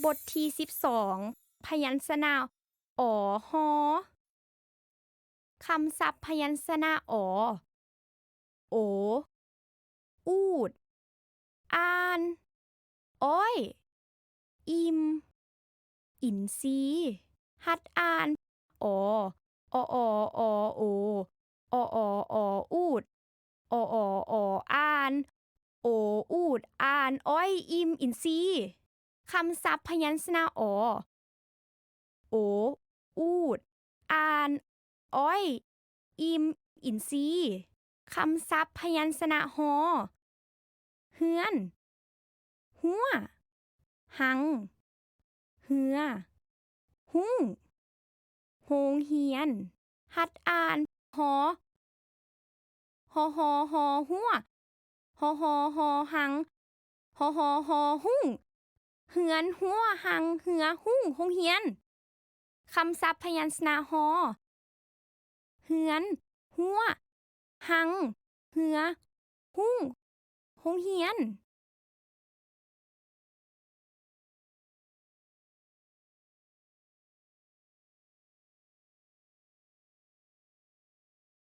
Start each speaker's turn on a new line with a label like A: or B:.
A: บทที่12พยัญชนะอหอคำศัพท์พยัญชนะอโออูดอ่านอ้อยอิมอินซีหัดอ่านออออโออออูดอออ่านโออูดอ่านอ้อยอิมอินซีคำศัพท์พยัญชนะอโออูดอ่านอ้อยอิมอินซีคำศัพท์พยัญชนะฮอเฮือนหัวหังเหือหุ้งโฮงเฮียนหัดอ่านหอหอหัวหอหังหอหุ้งเหือนหัวหังเหือหุ้งโฮงเฮียนคำศัพท์พยัญชนะฮอเหือนหัวหังเหือหุ้งโฮงเฮียน